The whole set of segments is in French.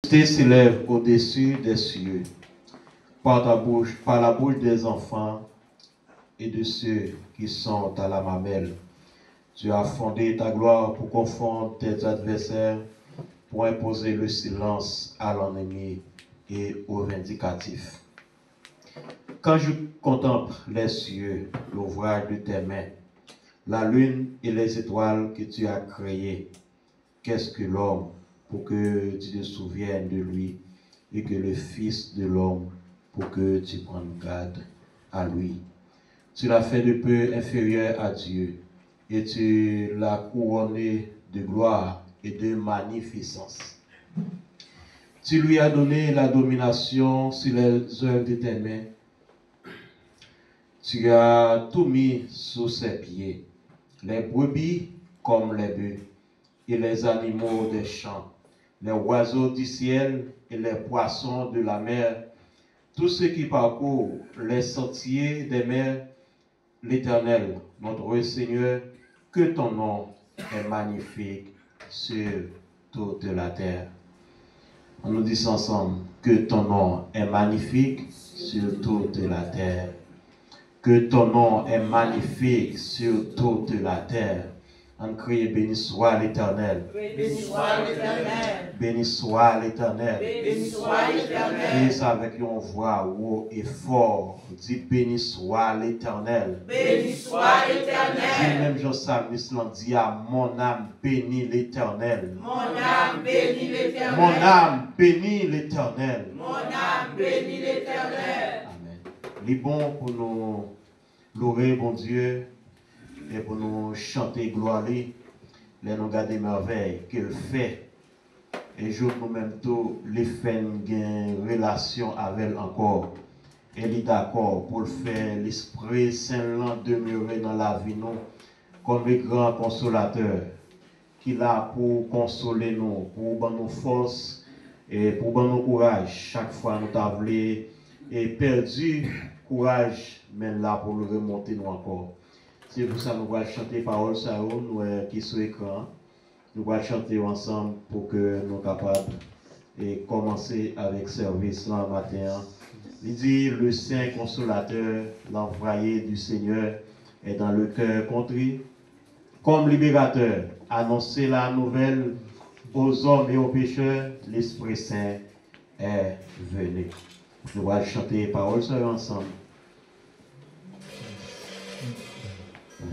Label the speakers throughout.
Speaker 1: S'élève au-dessus des cieux, par ta bouche, par la bouche des enfants et de ceux qui sont à la mamelle. Tu as fondé ta gloire pour confondre tes adversaires, pour imposer le silence à l'ennemi et au vindicatif. Quand je contemple les cieux, l'ouvrage de tes mains, la lune et les étoiles que tu as créées, qu'est-ce que l'homme pour que tu te souviennes de lui, et que le Fils de l'homme pour que tu prennes garde à lui. Tu l'as fait de peu inférieur à Dieu, et tu l'as couronné de gloire et de magnificence. Tu lui as donné la domination sur les œuvres de tes mains. Tu as tout mis sous ses pieds, les brebis comme les bœufs, et les animaux des champs, les oiseaux du ciel et les poissons de la mer, tous ceux qui parcourent les sentiers des mers. L'Éternel, notre Seigneur, que ton nom est magnifique sur toute la terre. On nous dit ensemble, que ton nom est magnifique sur toute la terre. Que ton nom est magnifique sur toute la terre. On crie, béni soit l'Éternel.
Speaker 2: Béni soit l'Éternel.
Speaker 1: Béni soit l'Éternel.
Speaker 2: Béni soit l'Éternel.
Speaker 1: Dis ça avec une voix haut et fort. Dis béni soit l'Éternel.
Speaker 2: Béni soit
Speaker 1: Dis
Speaker 2: l'Éternel.
Speaker 1: même Jean-Salmis l'en dit à mon âme bénis l'Éternel.
Speaker 2: Mon âme bénit l'Éternel.
Speaker 1: Mon âme bénis l'Éternel.
Speaker 2: Mon âme bénit l'Éternel.
Speaker 1: Amen. Il est bon pour nous louer, bon Dieu, et pour nous chanter gloire, les nous garder merveilles qu'il fait. Et je nous-mêmes tous les faits une relation avec elle encore. Elle est d'accord pour le faire l'Esprit Saint demeurer dans la vie nous comme le grand consolateur qui est là pour consoler nous, pour nous force et pour nous courage. Chaque fois nous t'avons et perdu courage, mais là pour le remonter nous encore. C'est pour ça que nous allons chanter parole ça nous qui sur l'écran. Nous allons chanter ensemble pour que nous soyons capables de commencer avec service là matin. Il dit le Saint Consolateur, l'envoyé du Seigneur, est dans le cœur contrit. Comme libérateur, annoncer la nouvelle aux hommes et aux pécheurs, l'Esprit Saint est venu. Nous allons chanter les paroles ensemble.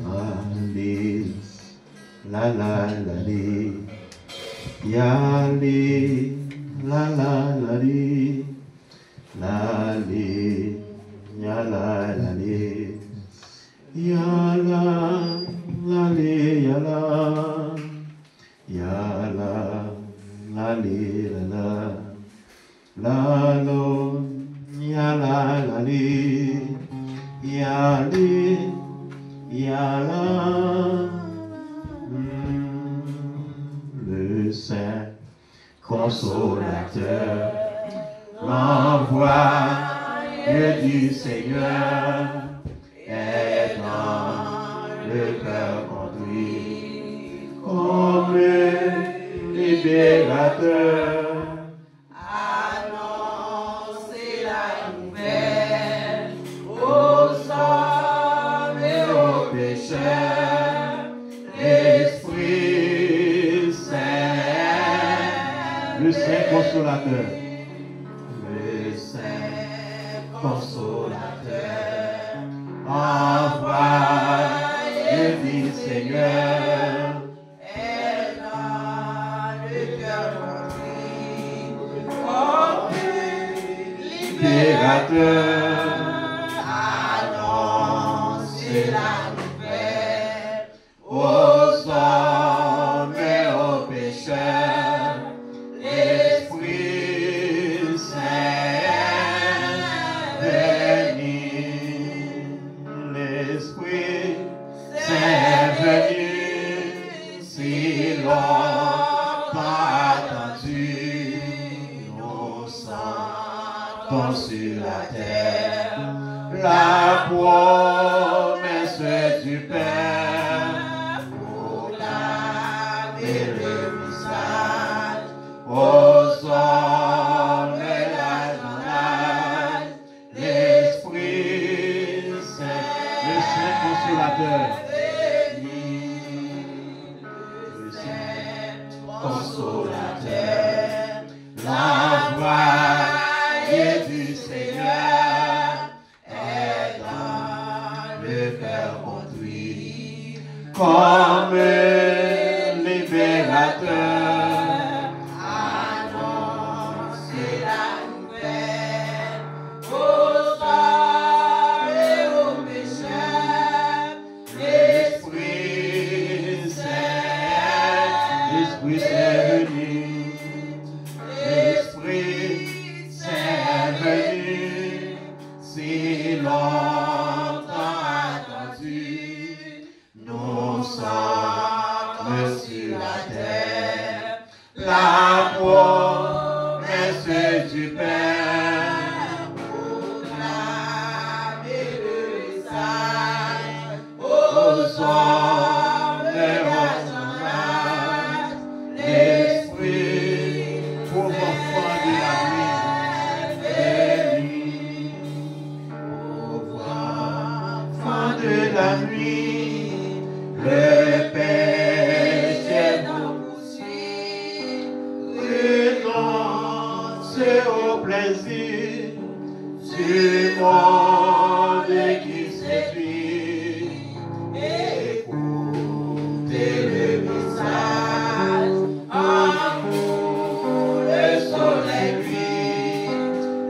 Speaker 1: Allez, la la la li, ya li, la la la li, la li, ya la la li, ya la li, ya la li, la lo, ya la li, ya li. Yala, le Saint Consolateur, l'envoyé du Seigneur est dans le cœur conduit comme le libérateur. Consolateur, le Saint Consolateur, envoyé du Seigneur, est dans le cœur conduit comme libérateur, annoncer la nouvelle aux hommes et aux pécheurs. Sur la terre, la promesse du Père, proclamer le message aux hommes. plaisir du monde qui séduit. Écoutez le message, amour, le soleil brille,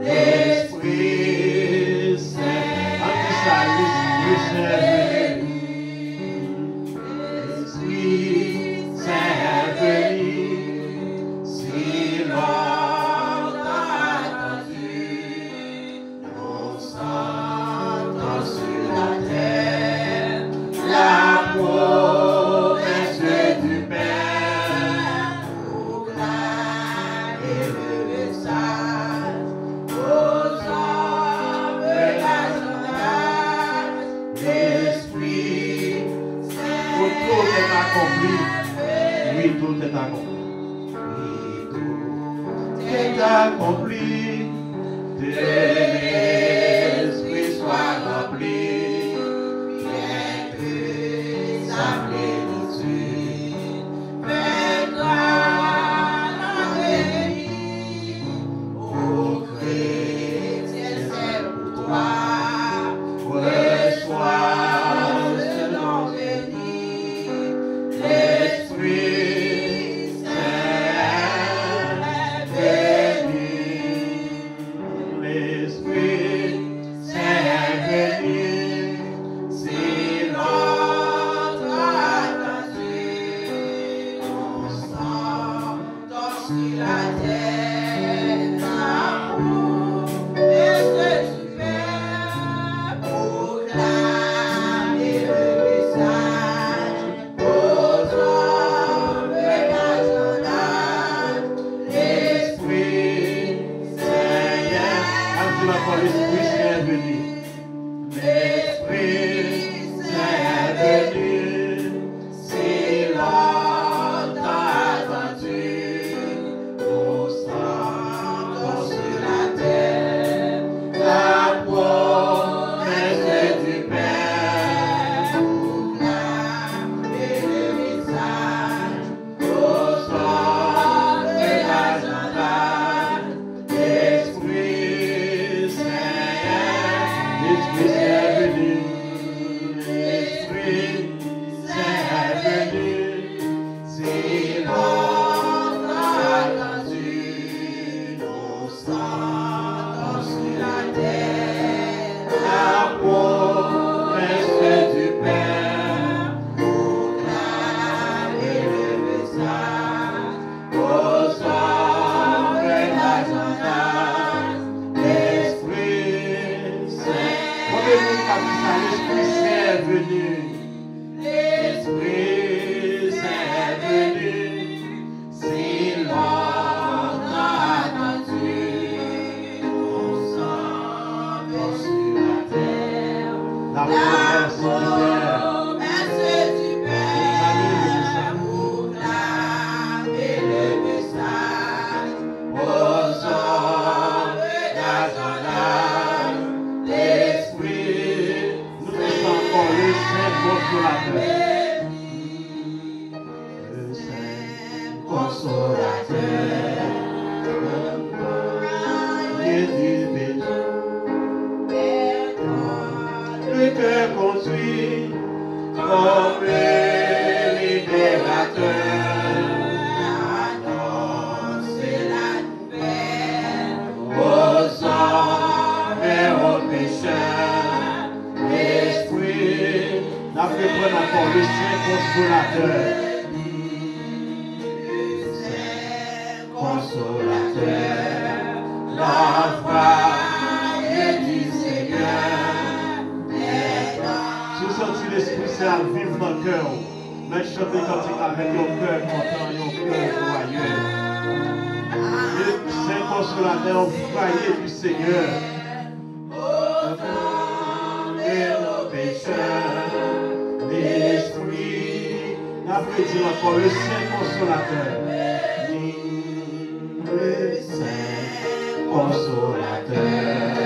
Speaker 1: l'Esprit Saint. L'Esprit Saint est venu, si longtemps attendu, nous sentons sur la terre la promesse du Père, proclamer le message aux hommes et la jeunesse, l'Esprit Saint. Tout est accompli. Oui, tout est accompli. Oui, tout est accompli. Que l'Esprit soit rempli. Bien que sa plénitude viendra dans l'église. Ô chrétien, c'est pour toi. Reçois ce nom béni. L'Esprit Saint est venu. L'Esprit Saint est venu. Si longtemps attendu, nous sentons sur la terre l'amour et ce du Père, proclamer le message aux hommes et la jeunesse, l'Esprit Saint est l'Esprit Saint est venu. L'Esprit Saint est venu, si longtemps attendu, nous sentons sur la terre la promesse du Père, proclamer le message aux hommes et la jeunesse, l'Esprit Saint est venu. L'Esprit Saint est venu, si longtemps attendu, nous sentons sur la terre la promesse du Père, proclamer le message aux hommes et la jeunesse, l'Esprit Saint. L'Esprit Saint est venu. L'Esprit Saint est venu, si longtemps attendu, nous sentons sur la terre la promesse du Père, proclamer le message aux hommes et la jeunesse, l'Esprit. Nous chantons le Saint consolateur. Le Saint consolateur, et du béni, le cœur conduit comme libérateur, annoncer la nouvelle aux hommes et aux pécheurs, l'Esprit. N'a fait prendre encore le Saint consolateur. Le Saint consolateur, l'envoyé du Seigneur. Si vous sentez l'Esprit Saint vivre dans le cœur, mais chantez cantique avec your cœur content, your cœur joyeux. Le Saint consolateur, envoyé du Seigneur. Et nos pécheurs, l'Esprit, n'a fait dire encore le Saint consolateur. Le Saint consolateur,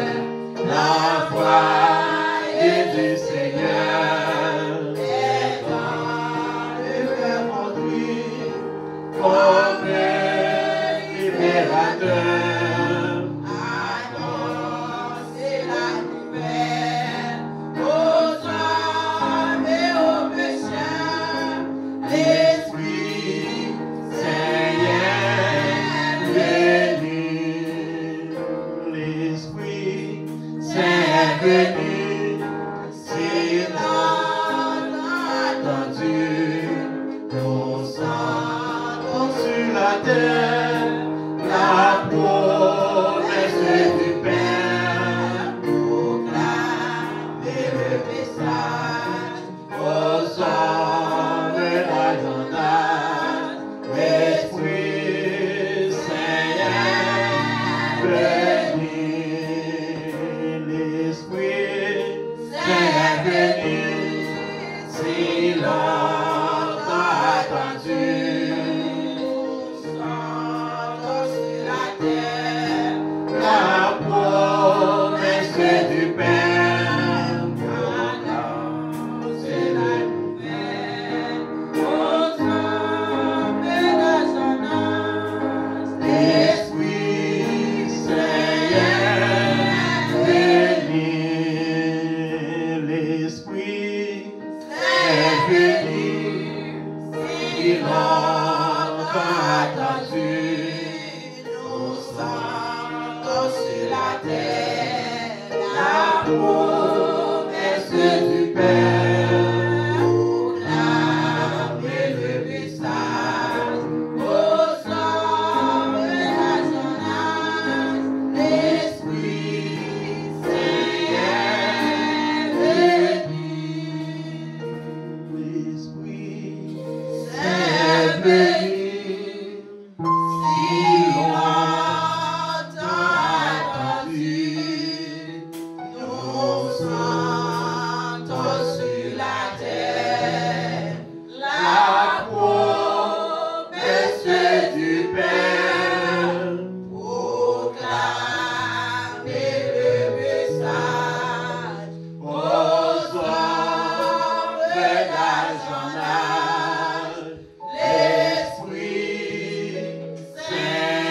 Speaker 1: la voix du Seigneur est dans le cœur conduit comme libérateur, venu, si longtemps attendu, nous sentons sur la terre la promesse du Père, proclamer le message aux hommes et à l'âge, l'Esprit Saint venu, l'Esprit Saint venu, si longtemps attendu, la promesse du Père, c'est la nouvelle aux hommes et la jeunesse, l'Esprit Saint venu, l'Esprit Saint venu, si longtemps attendu, nous sentons sur la terre la promesse du Père, proclamer le message aux hommes et à son âge, l'Esprit Saint venu, l'Esprit Saint venu. Si longtemps attendu, nous sentons sur la terre la promesse du Père, proclamer le message aux hommes et à son âge, l'Esprit Saint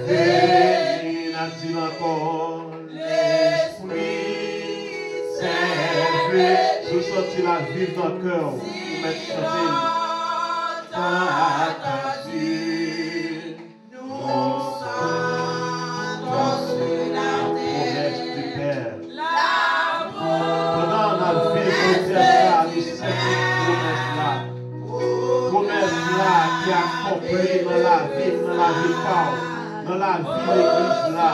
Speaker 1: venu, n'a-t-il encore, l'Esprit Saint venu, je sentis la vie dans le cœur, pour mettre chanter. Attendu, nous sentons sur la terre du Père. Pendant la vie de Dieu, nous sommes promesse-là qui accomplit dans la vie Paul, dans la vie de l'Église là.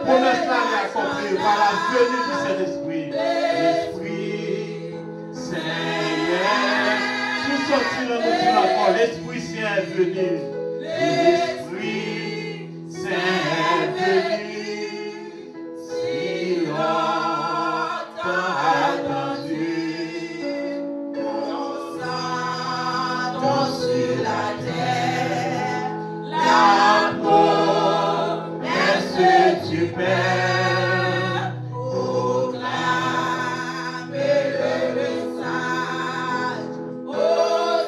Speaker 1: Promesse-là qui accomplit par la venue du Saint-Esprit. L'Esprit Saint, tout sorti dans nous dire encore, l'Esprit Saint est venu. L'Esprit Saint est venu. Si longtemps attendu, nous sentons sur la terre la promesse du Père, proclamer le message aux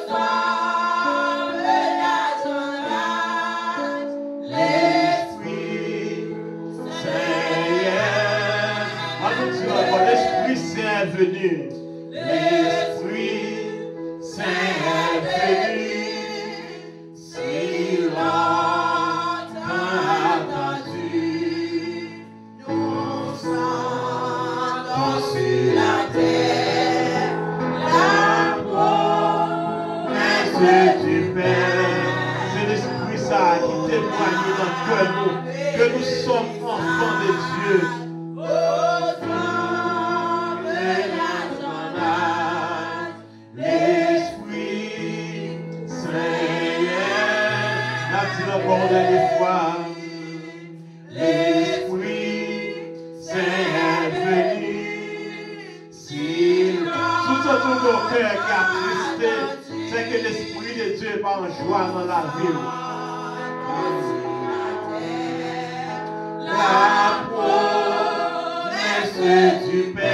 Speaker 1: hommes et à son âge, l'Esprit Saint. L'Esprit Saint est venu. L'Esprit Saint est venu. Si longtemps attendu, nous sentons sur la terre la promesse du Père. C'est l'Esprit Saint qui témoigne dans nous que nous sommes enfants de Dieu. Encore une dernière fois, l'Esprit Saint est venu. Si tout ce tour de cœur qui a tristé, c'est que l'Esprit de Dieu n'est pas en joie dans la ville. La promesse du Père.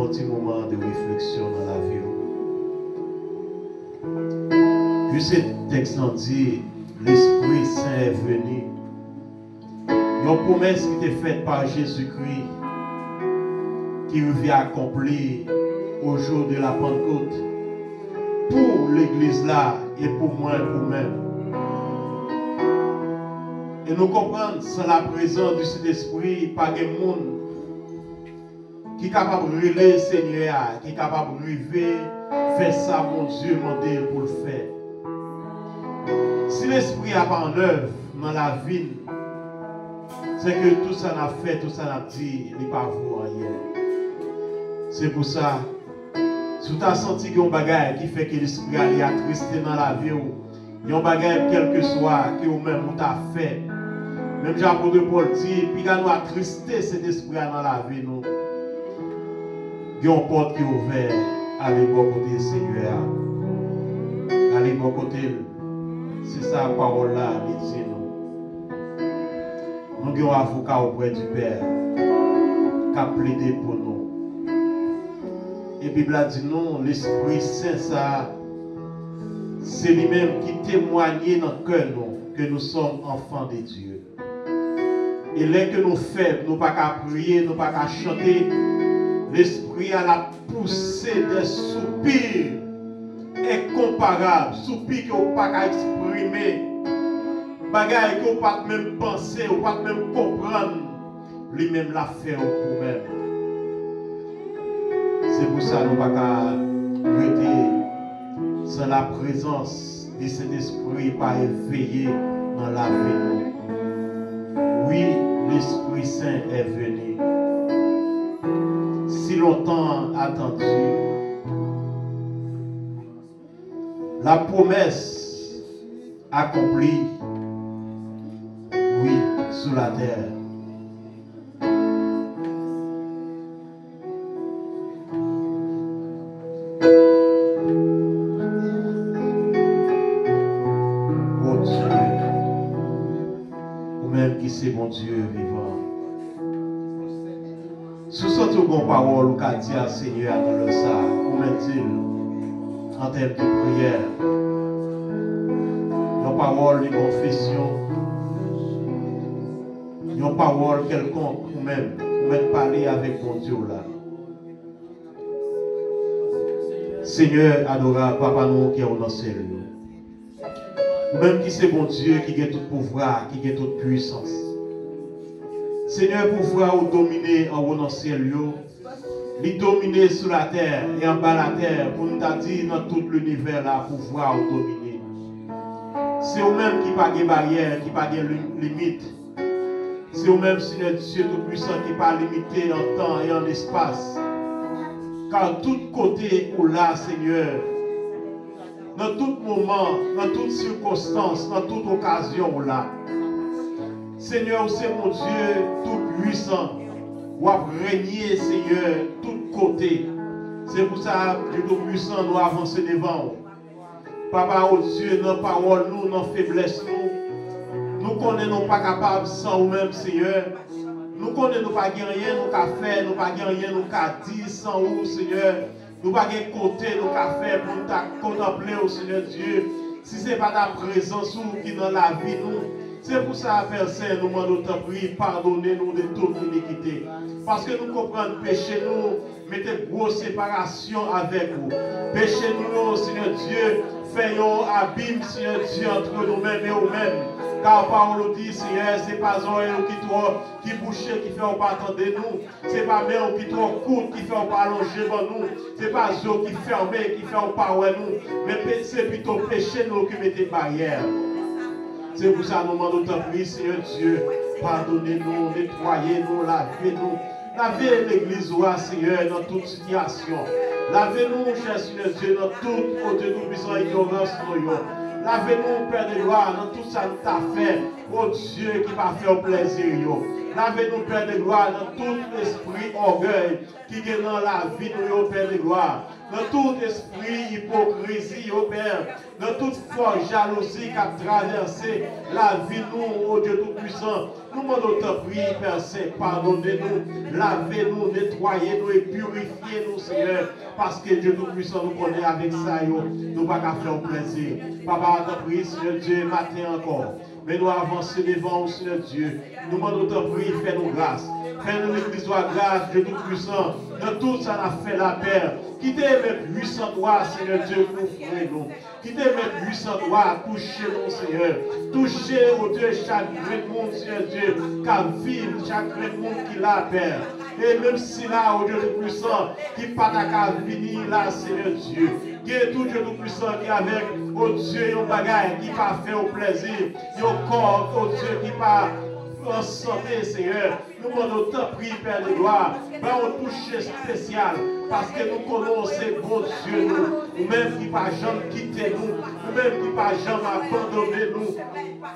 Speaker 1: Petit moment de réflexion dans la vie. Puis ce texte dit, l'Esprit Saint est venu. Une promesse qui était faite par Jésus-Christ, qui revient accomplir au jour de la Pentecôte, pour l'église là et pour moi et pour moi. Et nous comprenons, sans la présence du Saint-Esprit, pas de monde qui est capable de relayer le Seigneur, qui est capable de rêver, faire ça, mon Dieu, mon Dieu, pour le faire. Si l'Esprit n'a pas en œuvre dans la vie, c'est que tout ça n'a fait, tout ça n'a dit, il n'est pas vous rien. C'est pour ça, si tu as senti qu'il y a un bagage qui fait que l'Esprit est attristé dans la vie, il y a un bagage, quel que soit, que vous-même vous avez fait. Même Jean-Paul Paul dit, puis quand nous attristé cet esprit dans la vie, nous, il y a une porte qui est ouverte. Allez, bon côté du Seigneur. Allez, bon côté. C'est ça la parole là, dit nous. Nous avons un avocat auprès du Père qui a plaidé pour nous. Et la Bible a dit non, l'Esprit Saint, ça, c'est lui-même qui témoigne dans le cœur nous, que nous sommes enfants de Dieu. Et là que nous faisons, nous ne pouvons pas prier, nous ne pouvons pas chanter, l'Esprit a la poussée des soupirs incomparables, soupirs que vous ne pouvez pas exprimer, bagailles que vous ne pouvez pas même penser, vous ne pouvez pas même comprendre, lui-même l'a fait pour vous-même. C'est pour ça que nous ne pouvons pas arrêter sans la présence de cet esprit pas éveillé dans la vie. Oui, l'Esprit Saint est venu. Si longtemps attendu, la promesse accomplie, oui, sur la terre. C'est mon Dieu vivant. Sous cette bonne parole, ou qu'a dit à Seigneur dans le ça, ou dit en termes de prière, nos paroles de confession, nos paroles quelconques, ou même parler avec mon Dieu là. Seigneur adorable, Papa nous qui est au ciel. Ou même qui c'est bon Dieu qui a tout pouvoir, qui a toute puissance. Seigneur, pouvoir ou dominer en haut dans le ciel, il dominer sur la terre et en bas la terre, pour nous dire dans tout l'univers là, pouvoir ou dominer. C'est vous-même qui pas de barrière, qui pas de limite. C'est vous-même, Seigneur Dieu Tout-Puissant, qui pas limité en temps et en espace. Car tout côté où là, Seigneur, dans tout moment, dans toute circonstance, dans toute occasion où là, Seigneur, c'est mon Dieu tout-puissant. Ou à régner, Seigneur, tout côté. C'est pour ça que tout-puissant nous avancer devant. Papa, oh Dieu, nos paroles, nous, nos faiblesses, nous connaissons pas capables sans nous-mêmes, Seigneur. Nous connaissons pas rien, nous qu'à faire, nous pas rien, nous qu'à dire sans vous, Seigneur. Nous pas côté, nous qu'à faire pour nous contempler, oh Seigneur Dieu. Si ce n'est pas ta présence qui est dans la vie, nous. C'est pour ça, Père Saint, nous demandons ta prière, pardonnez-nous de toute iniquité. Parce que nous comprenons péché, nous mettez une grosse séparation avec vous. Péché-nous, Seigneur Dieu, faisons abîme, Seigneur Dieu, entre nous-mêmes et vous-mêmes. Car parole dit, Seigneur, ce n'est pas un qui bouche, qui fait pas attendre nous. Ce n'est pas main qui trop courte, qui fait pas allonger pour nous. Ce n'est pas eux qui ferme, qui fait pas ouais nous. Mais c'est plutôt péché nous qui mettez barrière. C'est pour ça que nous demandons ta prière, Seigneur Dieu. Pardonnez-nous, nettoyez-nous, lavez-nous. Lavez l'église, Seigneur, dans toute situation. Lavez-nous, cher Seigneur Dieu, dans toute côté nous puissons ignorance. Lavez-nous, Père de gloire, dans tout ça que tu as fait. oh Dieu, qui va faire plaisir. Lavez-nous, Père de gloire, dans tout esprit orgueil qui est dans la vie, nous, Père de gloire. Dans tout esprit hypocrisie, oh Père, dans toute force jalousie qui a traversé la vie, nous, oh Dieu Tout-Puissant, nous demandons ta prière, Père Saint, pardonnez-nous, lavez-nous, nettoyez-nous et purifiez-nous, Seigneur, parce que Dieu Tout-Puissant nous connaît avec ça, nous ne pouvons pas faire plaisir. Papa, ta prière, Seigneur Dieu, matin encore. Mais nous avancer devant, Seigneur Dieu. Nous demandons ta prière, fais-nous grâce. Fais-nous l'église grâce, Dieu Tout-Puissant. Dans tout ça, on a fait la paix. Quittez mes puissants doigts, Seigneur Dieu, pour frère nous. Quittez mes puissants doigts, touchez-nous, Seigneur. Touchez, oh Dieu, chaque grand monde, Seigneur Dieu, qui vit, chaque grand monde qui l'a, Père. Et même si là, oh Dieu Tout-Puissant, qui pas qu'à venir là, Seigneur Dieu. Qui est tout Dieu Tout-Puissant qui est avec, oh Dieu, un bagage qui va faire au plaisir. Un corps, oh Dieu, qui va en santé, Seigneur. Nous demandons ta prière, Père de gloire. Va on toucher spécial. Parce que nous connaissons bon Dieu, nous-mêmes qui ne pas jamais quitter nous, nous-mêmes qui ne pas jamais abandonner nous,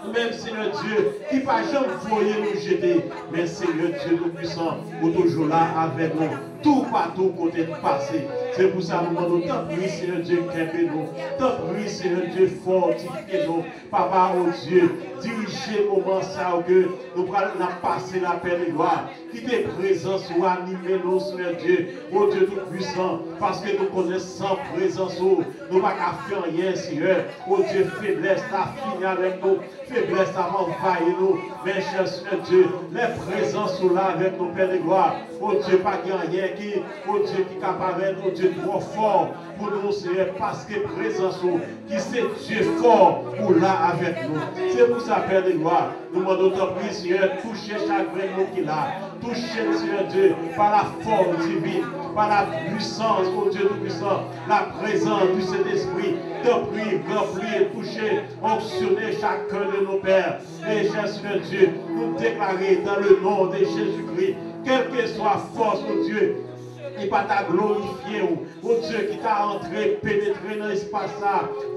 Speaker 1: nous-mêmes, Seigneur Dieu, qui ne pas jamais voyer nous jeter. Mais Seigneur Dieu Tout-Puissant, vous toujours là avec nous, tout partout côté de passé. C'est pour ça que nous demandons ta prière, Seigneur Dieu, qu'aimez-nous. Ta prière, Seigneur Dieu, fortifiez-nous. Papa, oh Dieu, dirigez au moment ça que nous allons passer la paix de gloire. Qui tes présences ou animez-nous, Seigneur Dieu, oh Dieu Tout-Puissant, parce que nous connaissons sans présence, nous ne pouvons pas faire rien, Seigneur. Oh Dieu, faiblesse, ta fini avec nous, faiblesse, ta envahit nous. Mais cher Seigneur Dieu, les présences sont là avec nos Pères de gloire. Oh Dieu, pas rien qui, oh Dieu, qui est capable, oh Dieu, trop fort pour nous, Seigneur, parce que présence, qui c'est Dieu fort pour là avec nous. C'est pour ça, Père de gloire, nous demandons ta prière, Seigneur, toucher chaque vrai mot qu'il a. Toucher, Seigneur Dieu, par la force divine, par la puissance, oh Dieu Tout-Puissant, la présence du Saint-Esprit, de prier, remplir, toucher, onctionner chacun de nos pères. Et cher Seigneur Dieu, nous déclarer dans le nom de Jésus-Christ, quelle que soit force, oh Dieu, qui pas t'a glorifié, oh Dieu, qui t'a entré, pénétré dans l'espace,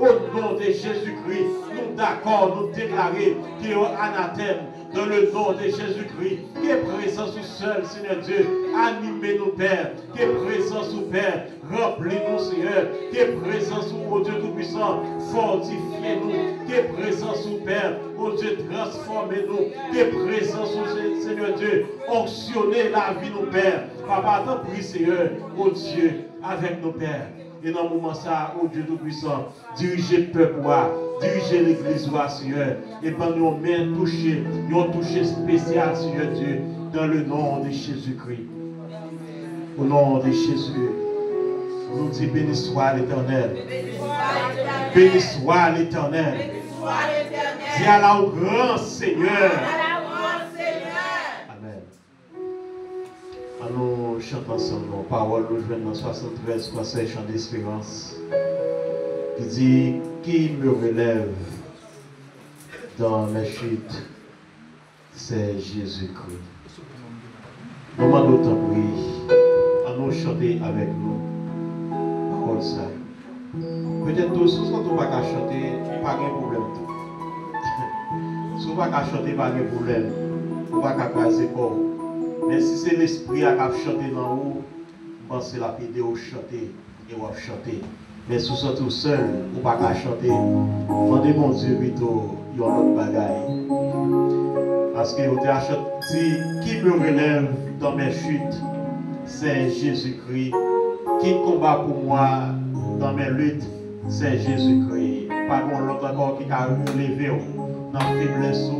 Speaker 1: au nom de Jésus-Christ, nous d'accord, nous déclarer qu'il y a un anathème. Dans le nom de Jésus-Christ, qui est présent sous seul, Seigneur Dieu, animez-nous, Père, qui est présent sous Père, remplis-nous, Seigneur, qui est présent sous, oh Dieu Tout-Puissant, fortifiez-nous, qui est présent sous Père, oh Dieu, transformez-nous, qui est présent sous Seigneur Dieu, onctionnez la vie, nos Père. Papa, t'en prie, Seigneur, oh Dieu, avec nos Pères. Et dans le moment ça, oh Dieu Tout-Puissant, dirigez le peuple, dirigez l'église, Seigneur, et par nos mains touchées, nous touché spécial, Seigneur Dieu, dans le nom de Jésus-Christ. Au nom de Jésus, nous disons béni soit l'Éternel. Béni soit l'Éternel. Dis à la au grand Seigneur. Amen. Nous chantons ensemble nos paroles, nous jouons dans 73, conseil chant d'espérance, qui dit, qui me relève dans mes chutes, c'est Jésus-Christ. Nous demandons ta prière, à nous chanter avec nous, parole ça. Peut-être tous, si on ne peut pas chanter, pas de problème. Si on ne peut pas chanter, pas de problème. On ne peut pas croiser corps. Mais si c'est l'esprit qui a chanté dans vous, pensez la pédé au chanter et on va chanter. Mais si vous êtes tout seul, vous ne pouvez pas chanter. Demandez mon Dieu plutôt, il y a un autre bagaille. Parce que vous avez dit, qui me relève dans mes chutes, c'est Jésus-Christ. Qui combat pour moi dans mes luttes, c'est Jésus-Christ. Pas bon l'autre encore qui a relevé dans la faiblesse.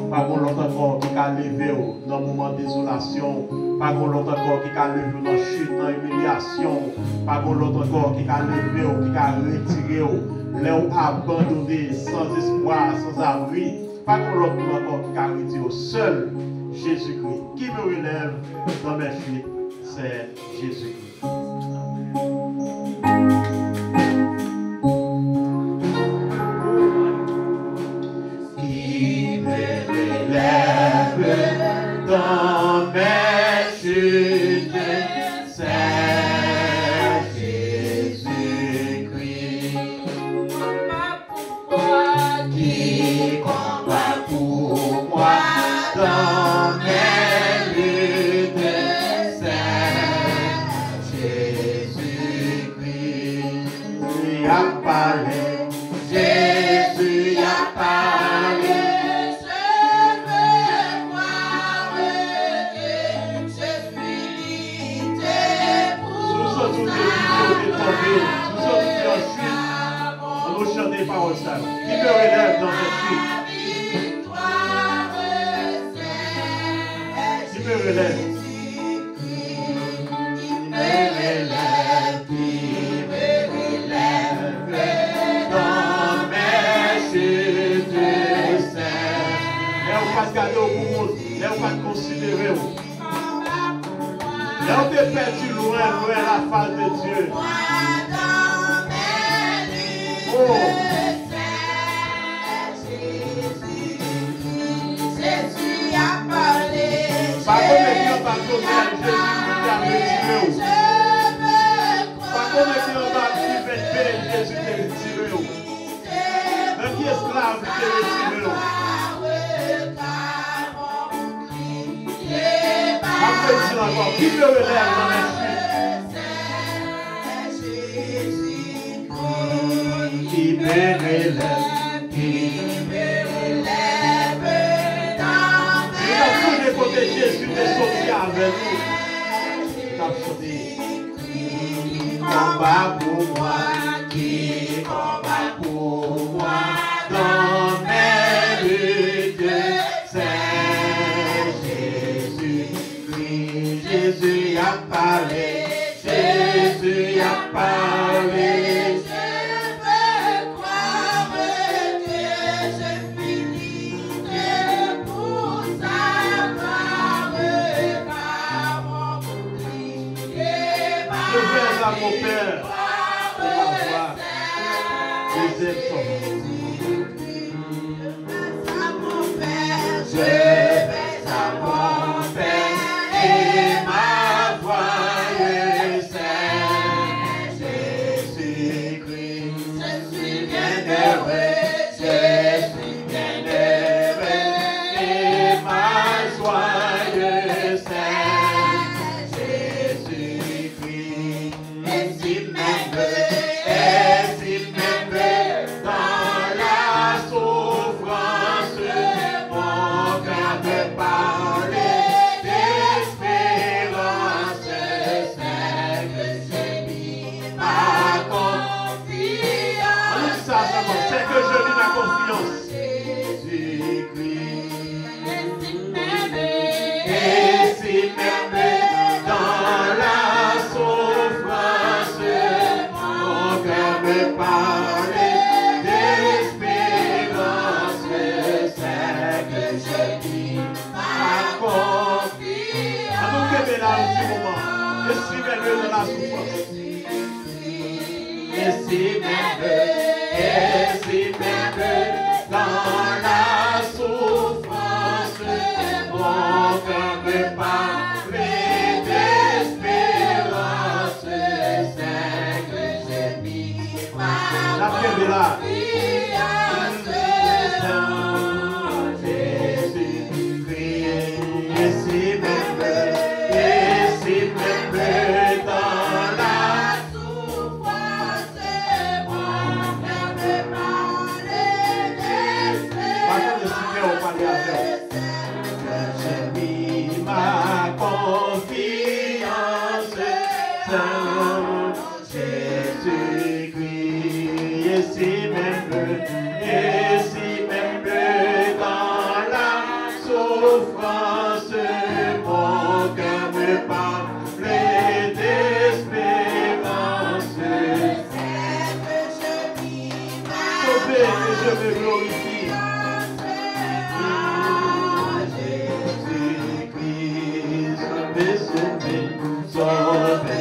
Speaker 1: Pas bon l'autre encore qui a levé dans le moment de désolation. Pas bon l'autre encore qui a levé dans la chute, dans l'humiliation. Pas bon l'autre encore qui a levé, qui a retiré, les abandonné, sans espoir, sans abri. Pas bon l'autre encore qui a retiré. Seul Jésus-Christ. Qui me relève dans mes chutes, c'est Jésus-Christ. Dans mes chutes, c'est Jésus-Christ. Qui combat pour Jésus a parlé. Jésus a parlé. On nous chante des paroles ça. Qui me relève dans cette suite? Qui me relève? Dans mes chutes saines. Là, on va garder au monde. Là, on va considérer. Là, on est perdu loin la face de Dieu. Oh.
Speaker 2: Jésus a parlé.
Speaker 1: Pas comme les gens baptisés, Jésus t'a retiré. Pas comme les gens baptisés, Jésus t'a retiré. Un qui esclave t'a retiré. Après dire encore, qui me relève dans mes chutes? Qui me relève, qui me relève dans mes chutes. Tous les côtés Jésus est sorti avec nous. T'as chanté. Combat pour moi, qui combat pour moi dans mes luttes. C'est Jésus-Christ. Jésus a parlé. Jésus a parlé. Mon Père, pour la voix, les ailes sont. Je vais à mon Père et ma voix est sainte. Jésus-Christ, je suis bien heureux, je suis bien heureux et ma joie est sainte. Jésus-Christ. Et si même dans la souffrance, mon cœur me parle d'espérance, c'est que j'ai mis ma confiance. C'est que je mis ma confiance. Jésus-Christ. Et si même dans la souffrance, me parler d'espérance, c'est que je dis ma confiance. À nous qu'aimer là au petit moment. Et si même dans la souffrance. Et si même dans la souffrance, mon cœur me parler d'espérance, c'est que j'ai mis la pierre de là. Jésus-Christ, et si même dans la souffrance, mon cœur me parler d'espérance. J'ai mis ma confiance dans Jésus-Christ. Et si même dans la souffrance, mon cœur me parle d'espérance, sauvé et je me glorifie. Jésus-Christ, sauvé.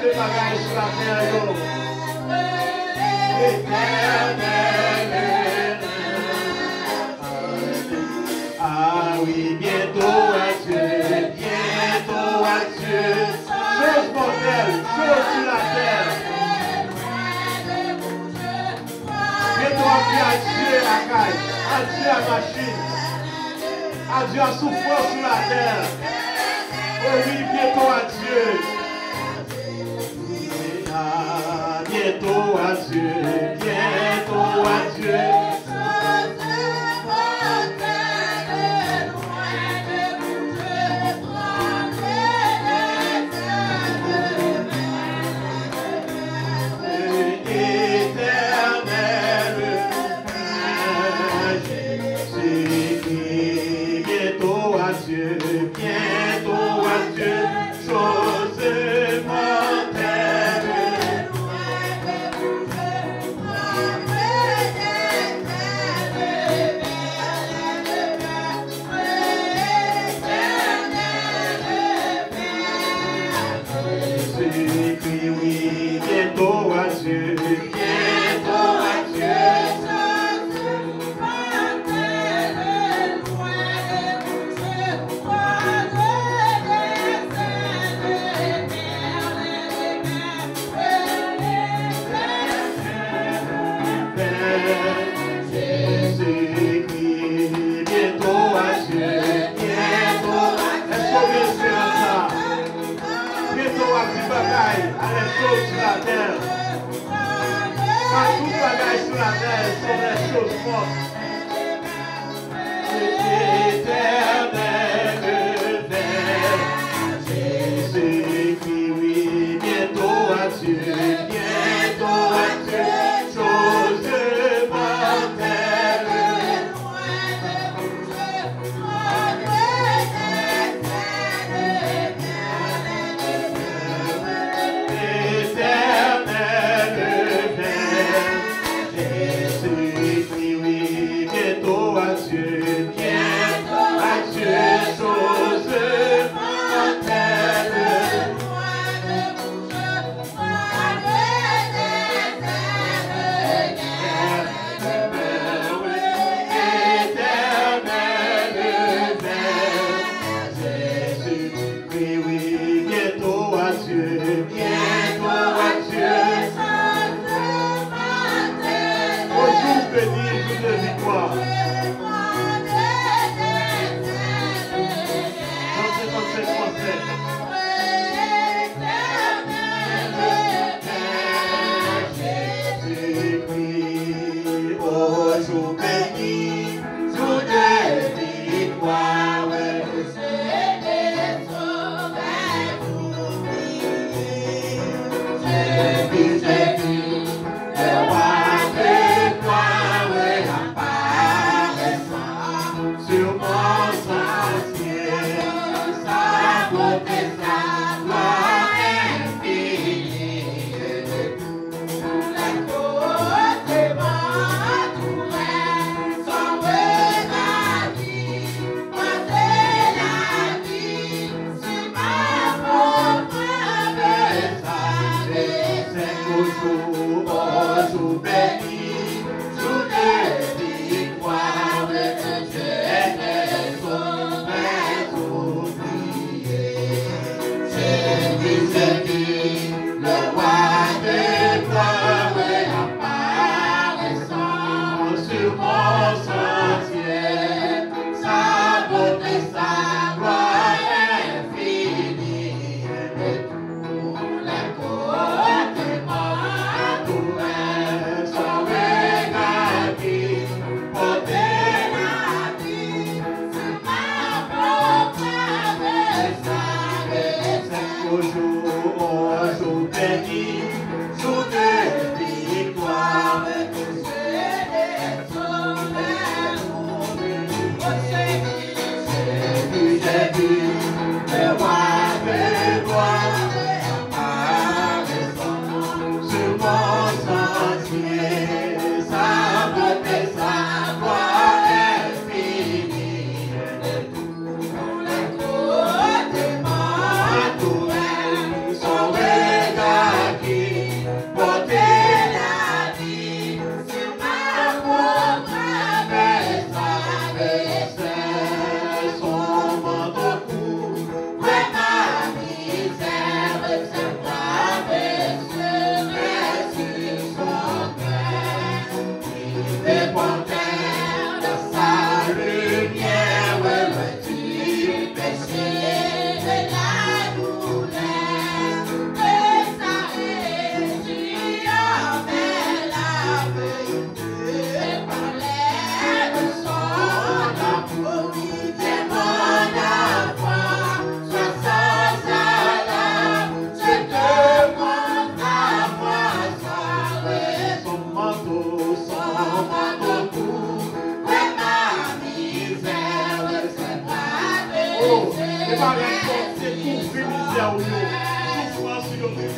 Speaker 1: de bagages sur la terre. Éternel. Ah oui, bientôt à Dieu, bientôt à Dieu. Chose mortelle, chose sur la terre. Bientôt à Dieu la caille, à Dieu la machine, à Dieu la souffrance sur la terre. Oh oui, bientôt à Dieu. Ah, bientôt à Dieu, bientôt à Dieu.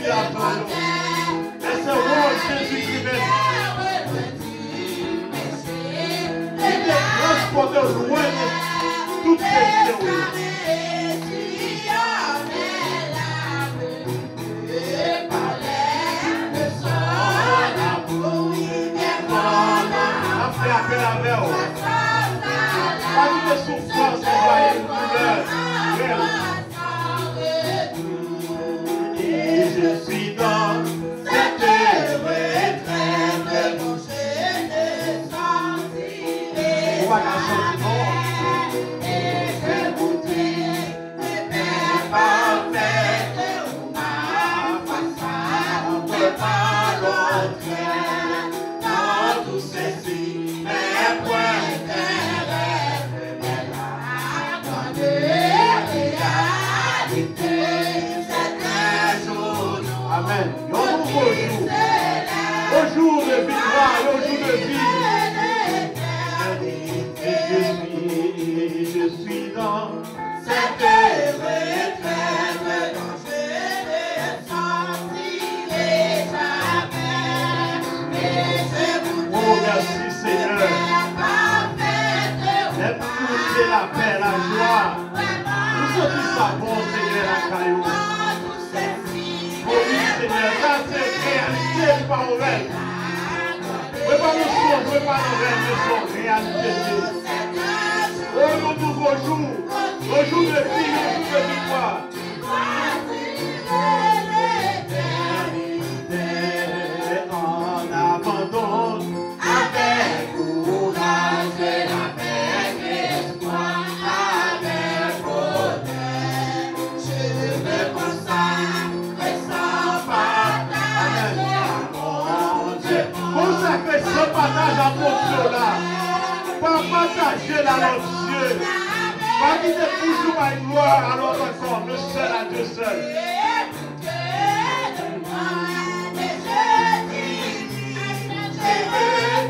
Speaker 1: expiation. Et c'est roi Jésus-Christ même. Il te transporte loin de tout péché. Appel avec vous. Pas de souffrance, pas de douleur. Et je suis dans cette retraite dont je ne sentirai pas. Et je vous dis, mes parfaits, ma façade par l'autre. Dans tout ceci, mes points de rêve, mais la grande réalité, c'est un jour. Amen. Un nouveau jour. Un jour de victoire, un jour de vie. Je suis dans cette retraite dont je ne sentirai jamais. Et je vous dis, oh, merci Seigneur. Écoutez la paix, la joie. Nous sommes qui savons, Seigneur, la caillou. Oui, Seigneur, ça c'est réalité de parole. Oui, pas nos choses, oui, pas nos rêves, mais sont réalité. Oh, nos nouveaux jours, nos jours de vie, nos jours de victoire. En abandonne avec courage et avec espoir, avec bonheur. Je me consacre sans partage à mon Dieu. Consacrer sans partage à mon Dieu là. Pas partager la notre Dieu. Pas quitter toujours ma gloire à notre corps, le seul à Dieu seul.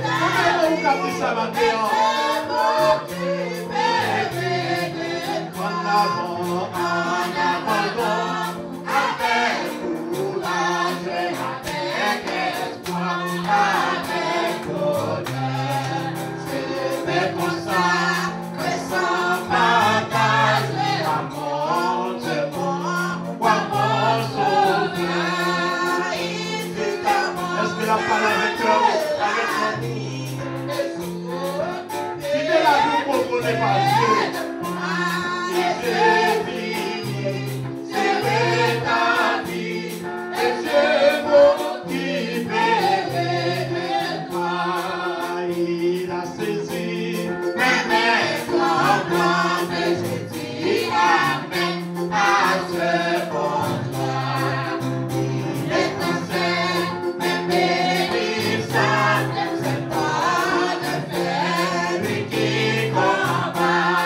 Speaker 1: Comment vous captez ça maintenant? En avant, avec courage, avec espoir, avec bonheur. Je me consacre sans partage à mon Dieu, moi, mon sauveur. Est-ce que la parole avec toi? Il est là pour contrôler par Dieu. J'ai fini, c'est ta vie, et je m'occuperai de toi. Il a saisi mes mains tremblantes, et je dis amen à ce bon droit. Il est ancien, mais bénissant, c'est pas de faire lui qui combat.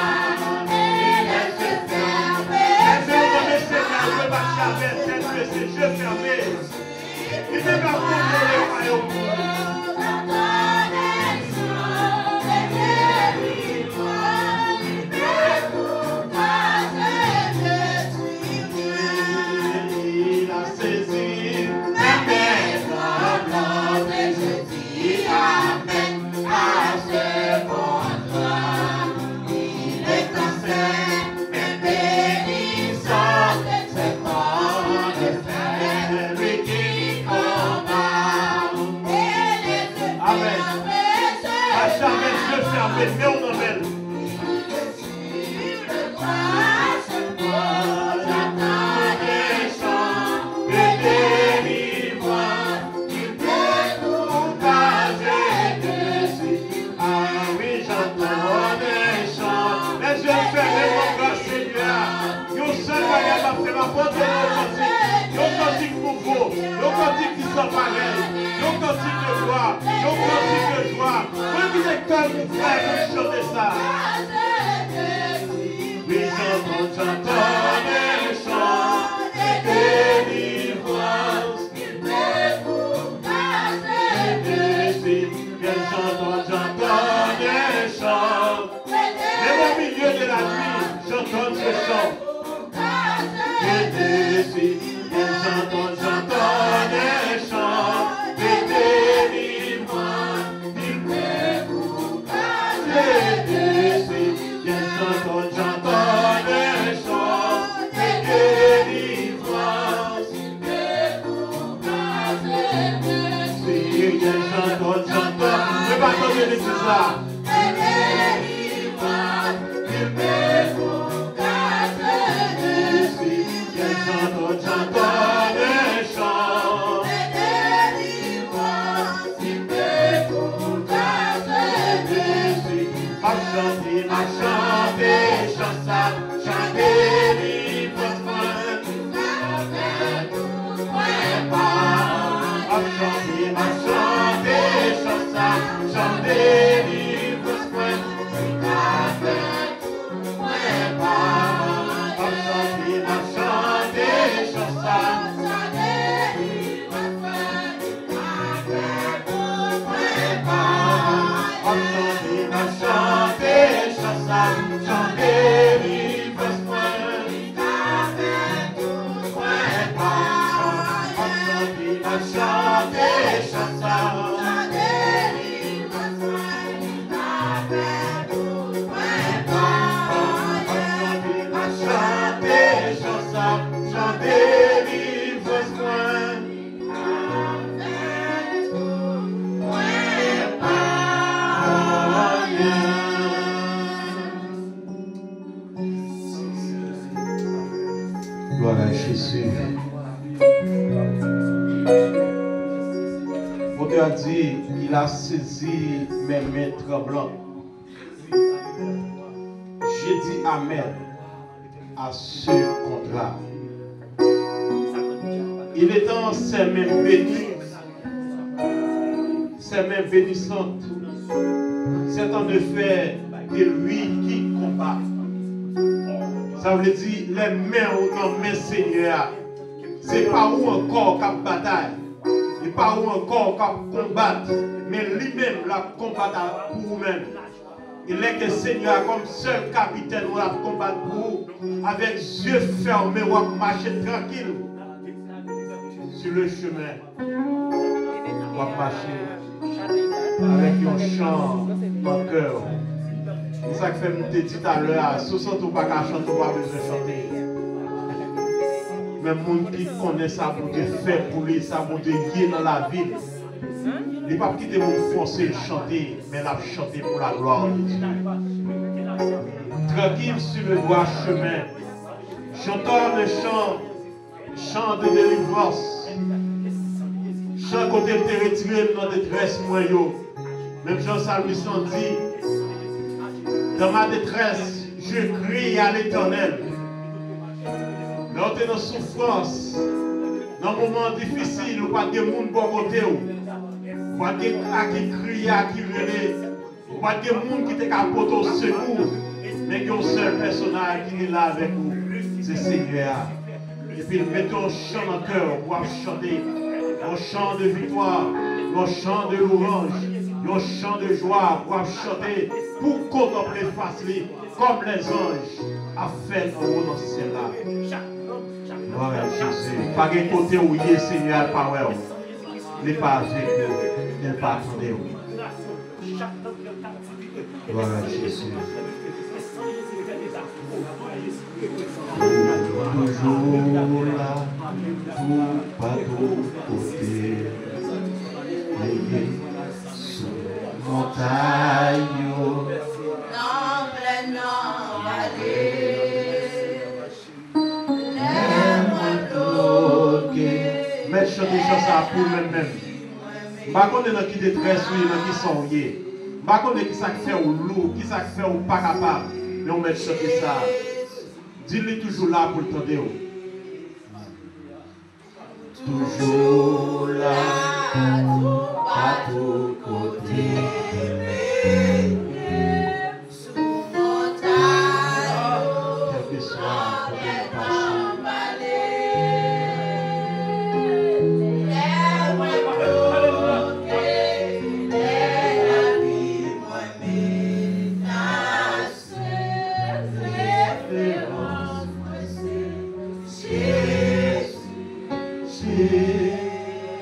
Speaker 1: Il est fermé, je fermé. Il n'est pas pour le royaume. Il a saisi mes mains tremblantes et je dis amen à ce bon droit. Il est ancien, mais bénissant, c'est bon de faire lui qui combat. Amen. À jamais je fermé, mais on emmène. Yon cantique nouveau, yon cantique qui sont pareils, yon cantique de gloire, yon cantique de joie. Même qui est comme frère, vous chantez ça. Oui, j'entends les chants de délivrance. J'entends les chants. Même au milieu de la nuit, j'entends ce chant. J'entends Ne pas attendre les ça. Gloire à Jésus. Mon Dieu a dit, il a saisi mes mains tremblantes. J'ai dit Amen à ce contrat. Il est dans ses mains bénies, ses mains bénissantes. C'est en effet de lui qui combat. Ça veut dire les mains dans mes Seigneur. C'est pas où encore qu'à bataille. Et pas où encore qu'à combattre. Mais lui-même la combattre pour vous-même. Il est que Seigneur comme seul capitaine ou la combattre pour vous. Avec les yeux fermés ou à marcher tranquille. Sur le chemin. Ou à marcher. Avec un chant dans le cœur. C'est ça que fait me dit tout à l'heure, si vous pas qu'à chanter, vous pas besoin de chanter. Mais les gens qui connaissent ça pour Dieu faire pour lui, ça pour Dieu guider dans la vie. Il ne pas quitter mon forcer de chanter, mais la chanter pour la gloire de Dieu. Tranquille sur le droit chemin. Chanteur de chant de délivrance. Chant côté te retirer dans détresse moyen. Même Jean Salmisson dit. Dans ma détresse, je crie à l'Éternel. Quand tu es dans souffrance, dans un moment difficile, ou pas de monde pour côté, ou pas de qui crie, à qui relève, ou pas de monde qui te capote au secours, mais qu'il y a un seul personnage qui est là avec vous, c'est Seigneur. Et puis mettons un chant dans le cœur pour chanter, un chant de victoire, un chant de louange. Un chant de joie pour chanter, pour contempler facile, comme les anges a fait dans le ciel là. Gloire à Jésus. Pas de côté où il est, Seigneur, pas où il n'est pas avec nous, il n'est pas attendé. Gloire à Jésus. Toujours là, tout pas de côté. Montagne,
Speaker 2: dans pleinement vallée, les bloqués.
Speaker 1: mais chanter ça pour même. Je ne sais pas dans qui détresse ou dans qui sont liés. Je ne sais pas qui ça fait ou lourd, qui ça fait ou pas capable. Mais on met chanter ça. Dis-lui toujours là pour le tendre. Toujours là, à tout côté.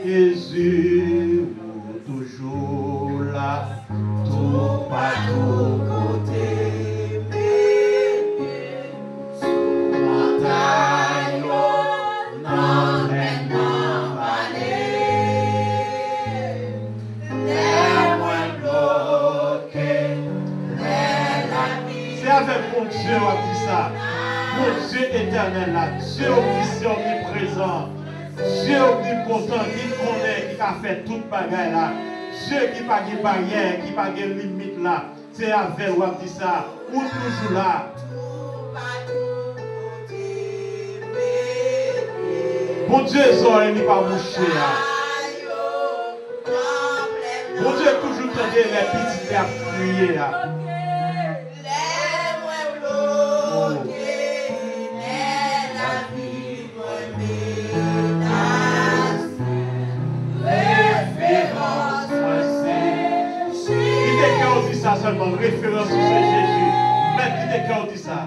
Speaker 1: Jésus, toujours là, tout partout côté, montagne, dans vallée, éternel là, Dieu omniscient, omniprésent, Dieu omnipotent, qui connaît, qui a fait toute bagaille là, Dieu qui n'a pas de barrière, qui n'a pas de limite là, c'est avec ou dit ça, ou toujours là. Bon Dieu, ça n'est pas mouché. Bon Dieu, toujours tendez les petits à crier. Qui dit ça seulement, référence sur Jésus. Mais qui dit ça?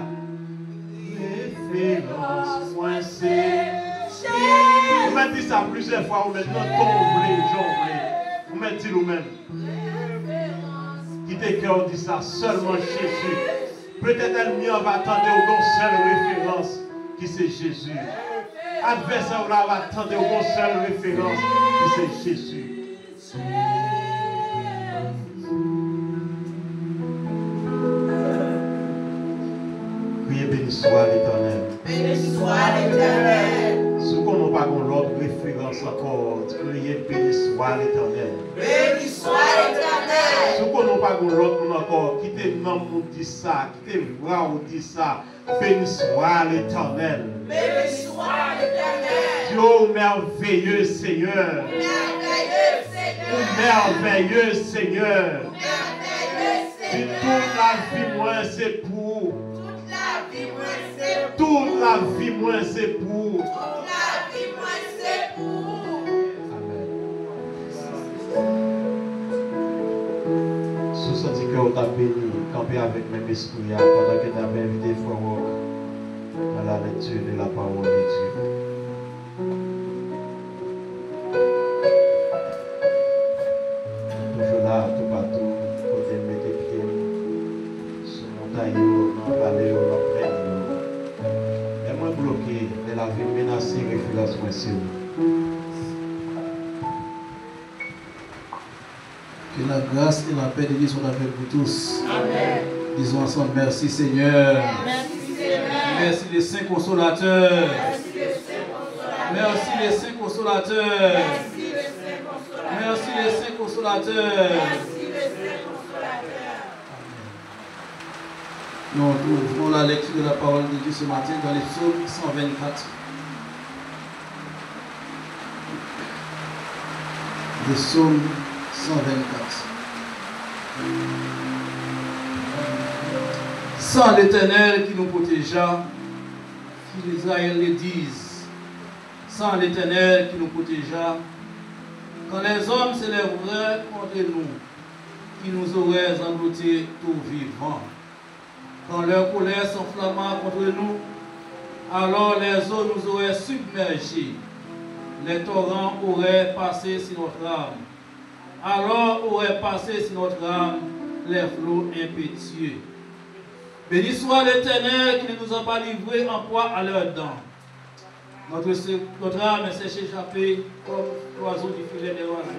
Speaker 1: Référence, moi c'est. Vous m'avez dit ça plusieurs fois, vous maintenant tomber, jongler. Vous m'avez dit vous-même. Qui te cœur dit ça seulement Jésus. Peut-être elle m'y va attendre une seule référence qui c'est Jésus. Adversaire là va attendre une seule référence qui c'est Jésus. Priez béni soit l'Éternel.
Speaker 2: Béni soit l'Éternel.
Speaker 1: Si nous n'avons pas l'autre référence encore, priez béni soit l'Éternel.
Speaker 2: Béni soit l'Éternel.
Speaker 1: Si nous n'avons pas l'autre encore, qui te nomme dit ça, qui te voit ou dit ça, béni soit l'Éternel.
Speaker 2: Béni soit l'Éternel.
Speaker 1: Dieu merveilleux Seigneur.
Speaker 2: Merveilleux Seigneur.
Speaker 1: Merveilleux Seigneur.
Speaker 2: Merveilleux
Speaker 1: Si
Speaker 2: Seigneur.
Speaker 1: toute la vie moi c'est pour.
Speaker 2: Toute la vie moi c'est pour.
Speaker 1: Toute la vie moi c'est pour.
Speaker 2: Toute la vie moi c'est pour.
Speaker 1: Amen. Sous ce que vous avez béni, camper avec mes esprits pendant que vous avez invité Frère dans la lecture de la parole de Dieu. Toujours là, tout partout, côté de mes pieds, sur montagne, dans la vallée, dans la plaine. Et moi bloqué, de la vie menacée, référence moi sur
Speaker 3: Que la grâce et la paix de Dieu soient avec vous tous.
Speaker 2: Amen.
Speaker 3: Disons ensemble merci Seigneur.
Speaker 2: Merci Seigneur.
Speaker 3: Merci les saints consolateurs.
Speaker 2: Merci les saints consolateurs.
Speaker 3: Merci les saints consolateurs.
Speaker 2: Merci les saints consolateurs.
Speaker 3: Merci les saints consolateurs.
Speaker 2: Merci les saints consolateurs.
Speaker 3: Nous ouvrons la lecture de la parole de Dieu ce matin dans les psaumes 124. Le psaume 124. Sans l'Éternel qui nous protégea, qu'Israël le dise, sans l'Éternel qui nous protégea, quand les hommes s'élèveraient contre nous, qui nous auraient engloutis tout vivants, quand leur colère s'enflamma contre nous, alors les eaux nous auraient submergés, les torrents auraient passé sur notre âme, alors auraient passé sur notre âme les flots impétueux. Béni soit l'Éternel qui ne nous a pas livrés en proie à leurs dents. Notre âme s'est échappée comme l'oiseau du filet des oiseaux.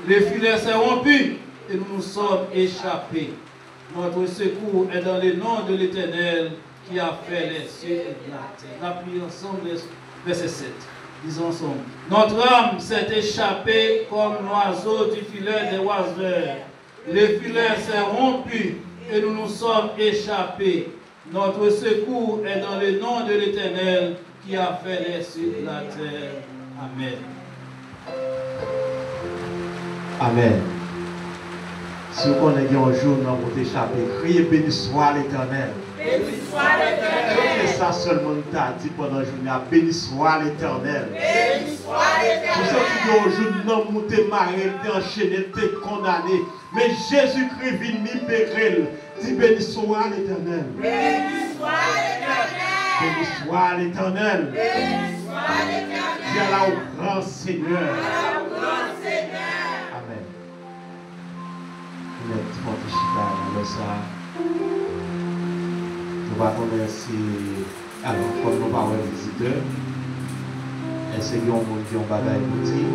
Speaker 3: Les filets s'est rompu et nous nous sommes échappés. Notre secours est dans le nom de l'Éternel qui a fait les cieux et la terre. La prière ensemble, verset 7. Disons ensemble. Notre âme s'est échappée comme l'oiseau du filet des oiseaux. Les filets s'est rompu et nous nous sommes échappés. Notre secours est dans le nom de l'Éternel qui a fait les cieux et la terre. Amen.
Speaker 1: Amen. Si vous connaissez un jour pour t'échapper, criez béni soit l'Éternel.
Speaker 2: Béni soit l'Éternel.
Speaker 1: C'est ça seulement t'as dit pendant la journée. Béni soit l'Éternel.
Speaker 2: Béni soit l'Éternel.
Speaker 1: Pour ceux qui ont jour non monté maré, t'es enchaîné, t'es condamné. Mais Jésus-Christ vient ni pégrel. Dis béni soit l'Éternel.
Speaker 2: Béni soit l'Éternel.
Speaker 1: Béni soit l'Éternel.
Speaker 2: Béni soit l'Éternel.
Speaker 1: Dis à la au grand Seigneur.
Speaker 2: À la grand Seigneur.
Speaker 1: Amen. Le petit mot de Chita, alors ça. Nous va remercier, alors, comme nous parlons des visiteurs, est-ce qu'il y a un monde qui a un bagage pour dire?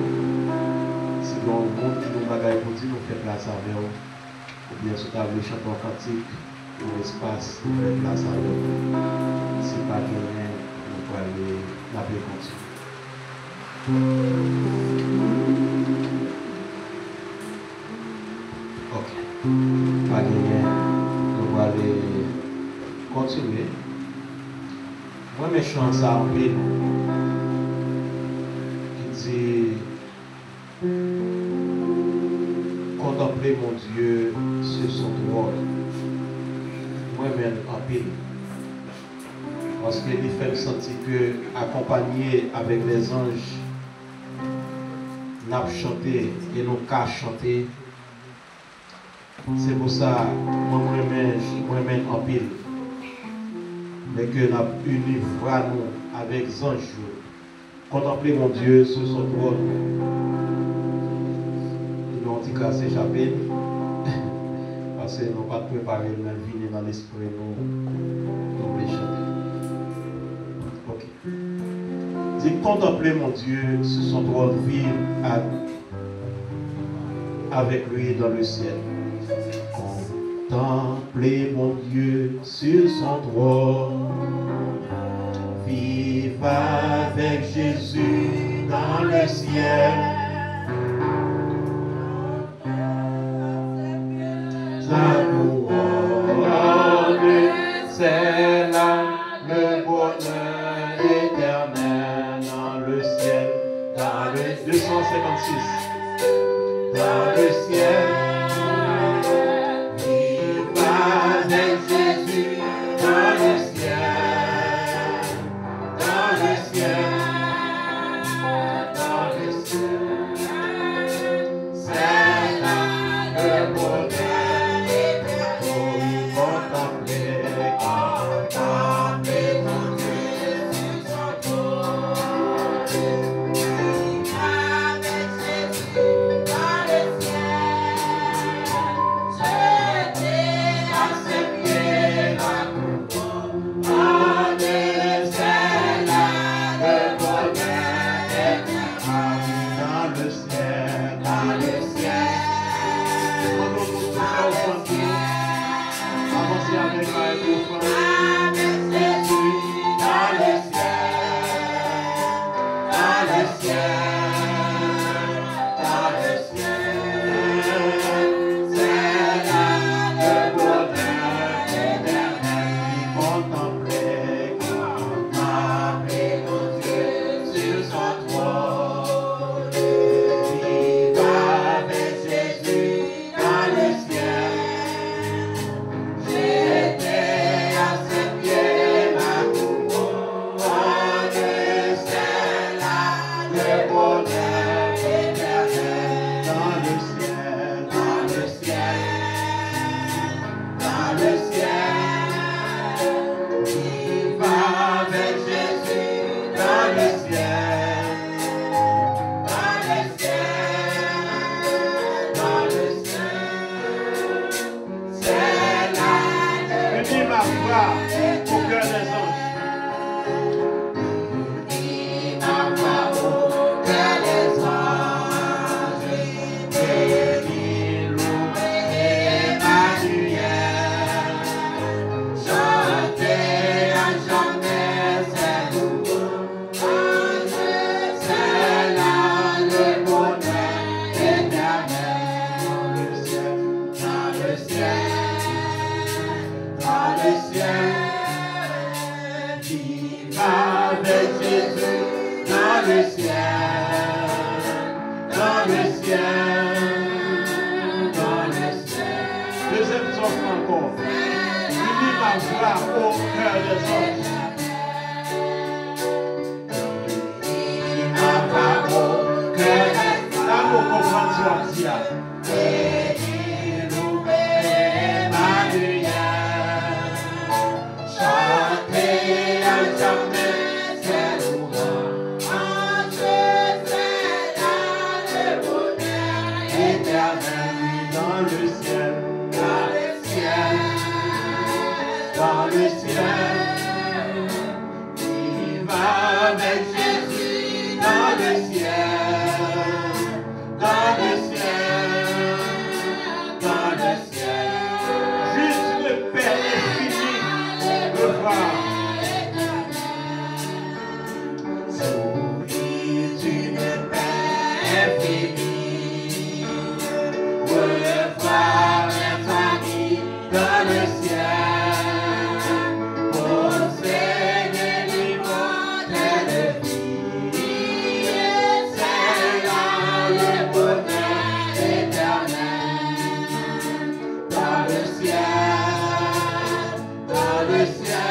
Speaker 1: Si il y a un monde qui a un bagage pour dire, nous faisons place avec eux. Ou bien, si vous avez chanté un cantique, dans l'espace, de place à l'autre. Si pas gagné, on peut aller l'appeler continuer. Ok. Pas gagné, on va aller continuer. Moi, mes chances à en paix, qui dit contempler mon Dieu sur son trône. Moi-même en paix. Parce qu'il fait me sentir que, accompagné avec les anges, n'a chanté et nous qu'à chanter. C'est pour ça moi-même en pile. Mais que nous avons uni nous avec les anges. Contempler mon Dieu sur son trône. Nous avons dit qu'à s'échapper. Parce que nous n'avons pas préparé le même vie dans l'esprit. Nous voulons chanter. Ok. Dit contempler mon Dieu sur son trône, vivre avec lui dans le ciel. Contempler mon Dieu sur son trône, vivre avec Jésus dans le ciel. La couronne, c'est là le bonheur éternel dans le ciel, dans le 256, dans le ciel.
Speaker 4: Juste le Père
Speaker 3: infini. Revoir mes amis dans le ciel, posséder l'immortelle vie, c'est là le bonheur éternel. Dans le ciel,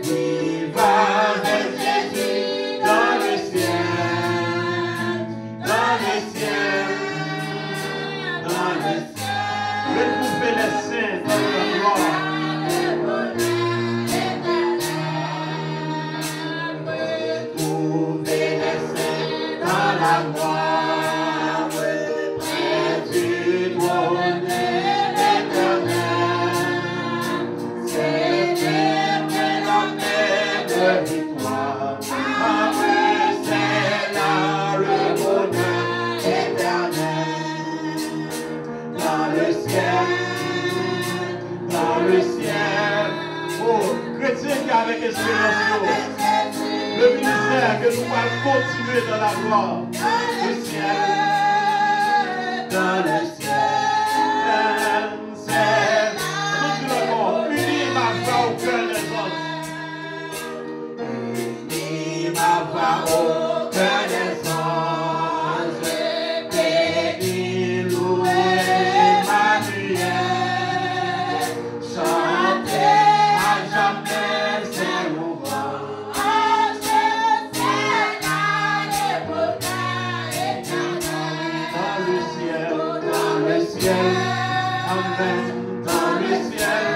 Speaker 3: vivre avec Jésus dans le ciel, dans le ciel, dans le ciel.
Speaker 1: Retrouver les saints dans la gloire.
Speaker 3: Retrouver les saints dans la gloire, près du trône éternel. Célébrer la paix de victoire. Ah oui, c'est là le bonheur éternel. Dans le ciel, dans le ciel.
Speaker 1: Oh, chrétien qui avec espérance, le ministère que nous allons continuer dans la gloire. Le ciel,
Speaker 3: dans le ciel,
Speaker 1: c'est continuellement unis ma voix au cœur des hommes.
Speaker 3: unis ma voix au cœur des anges, bénis, louez Emmanuel, chantez à jamais ses louanges, c'est là le bonheur éternel.
Speaker 1: Dans le ciel, amen.
Speaker 3: Dans le ciel,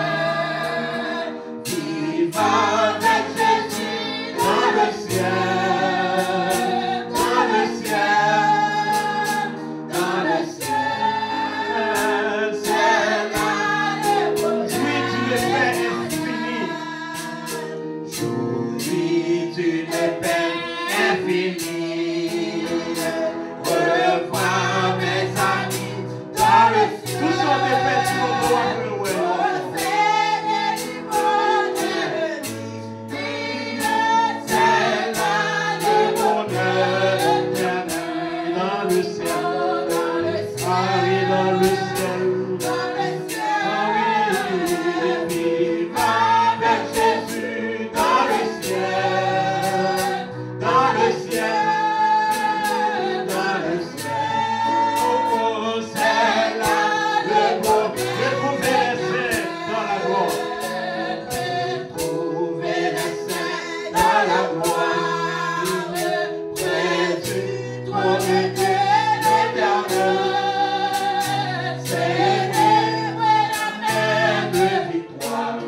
Speaker 3: vivre avec Jésus dans le ciel, dans le ciel, dans le ciel, c'est là le
Speaker 1: Jouis d'une paix infinie.
Speaker 3: Jouis d'une paix infinie, revoir mes amis dans le ciel.
Speaker 1: Tous sont des paix qui vont voir le ouais. Dans le ciel, ah oui, dans le ciel, ah oui,
Speaker 3: Vive avec Jésus dans le ciel, dans le ciel, dans le ciel. Oh, c'est là le bonheur.
Speaker 1: retrouvez les saints dans la gloire.
Speaker 3: Retrouver les saints dans la gloire, près du trône de l'éternel. Célébrer la paix de victoire.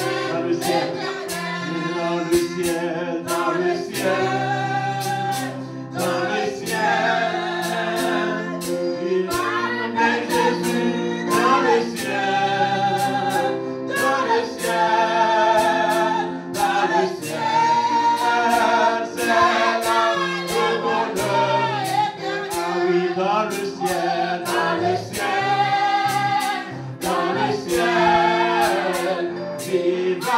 Speaker 1: Dans le ciel, dans le ciel,
Speaker 3: Dans le ciel, dans le ciel, vivre avec Jésus dans le ciel, dans le ciel, dans le ciel, c'est là le bonheur éternel.
Speaker 1: ah oui, dans le ciel,
Speaker 3: Dans le ciel, dans le ciel, vivre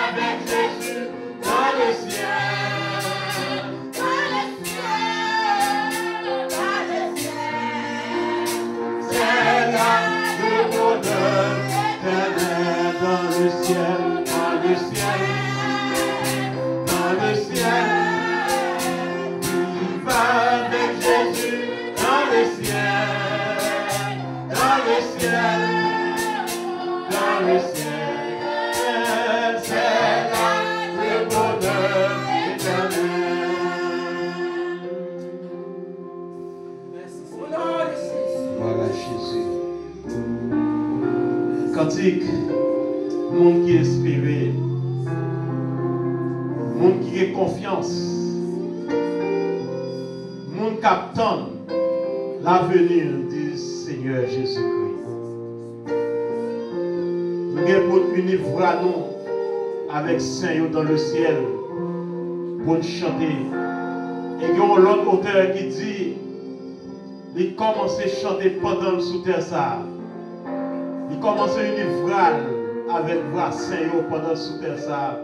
Speaker 3: avec Jésus dans le ciel, dans le ciel, dans le ciel, c'est là le bonheur éternel.
Speaker 1: dans le ciel,
Speaker 3: Dans le ciel, dans le ciel, vivre avec Jésus dans le ciel, dans le ciel, dans le ciel, c'est là le bonheur éternel.
Speaker 1: voilà Jésus. Cantique, monde qui espérait, monde qui a confiance, monde qui attend l'avenir du Seigneur Jésus-Christ. Nous avons unir nous avec Saint dans le ciel pour nous chanter. Et il y a l'autre auteur qui dit, il commence à chanter pendant le sous-terre ça. Il commence à unir avec voix Saint pendant le sous-terre ça.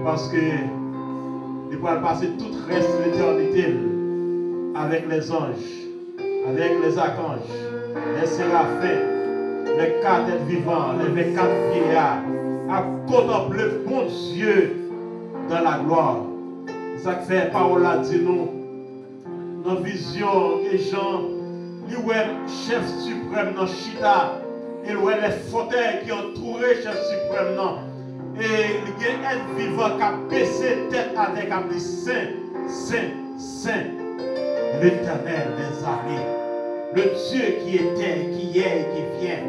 Speaker 1: Parce que il va passer tout le reste de l'éternité avec les anges, avec les archanges, les séraphins, les 4 êtres vivants, les 24 vieillards, à contempler le bon Dieu dans la gloire. Ça fait parole là dit nous, dans vision, les gens, ils voient chef suprême dans Chita, ils voient les fauteuils qui entourent le chef suprême. Et il y a un vivant qui a baissé tête à terre, qui a dit Saint, Saint, Saint, l'Éternel des armées, le Dieu qui était, qui est et qui vient,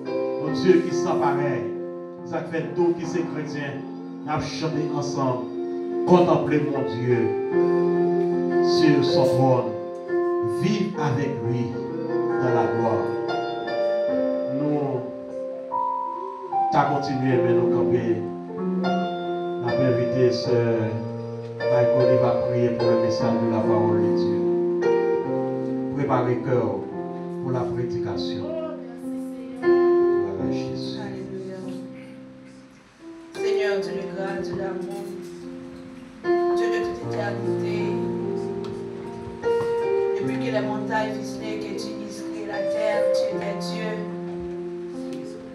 Speaker 1: le Dieu qui s'en pareil. Ça fait nous qui sommes chrétiens, nous avons chanté ensemble, contempler mon Dieu sur son trône, vivre avec lui dans la gloire. Nous t'as continué, mais nous camper. On a invité ce Michael, il va prier pour le message de la parole de Dieu. Préparez le cœur pour la prédication. Voilà, Jésus.
Speaker 2: Alléluia. Seigneur, Dieu de grâce, Dieu d'amour, Dieu de toute éternité, depuis que les montagnes ficelées, que tu nisquais la terre, tu es Dieu.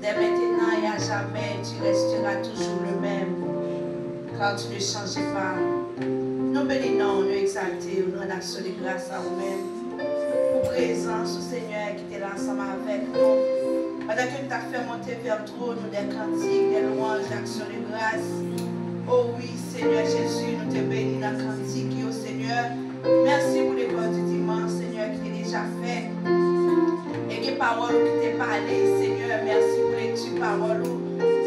Speaker 2: Dès maintenant et à jamais, tu resteras toujours le même, car tu ne changes pas. Nous bénissons, nous exaltons, nous en action de grâce à nous-mêmes. Pour présence, Seigneur, qui était là ensemble avec nous. Pendant que nous t'as fait monter vers le trône, des cantiques, des louanges, d'actions de grâce. Oh oui, Seigneur Jésus, nous te bénissons dans le cantique, oh Seigneur. Merci pour les corps du dimanche, Seigneur, qui est déjà fait. Et les paroles qui t'ont parlé, Seigneur, merci pour les petites paroles.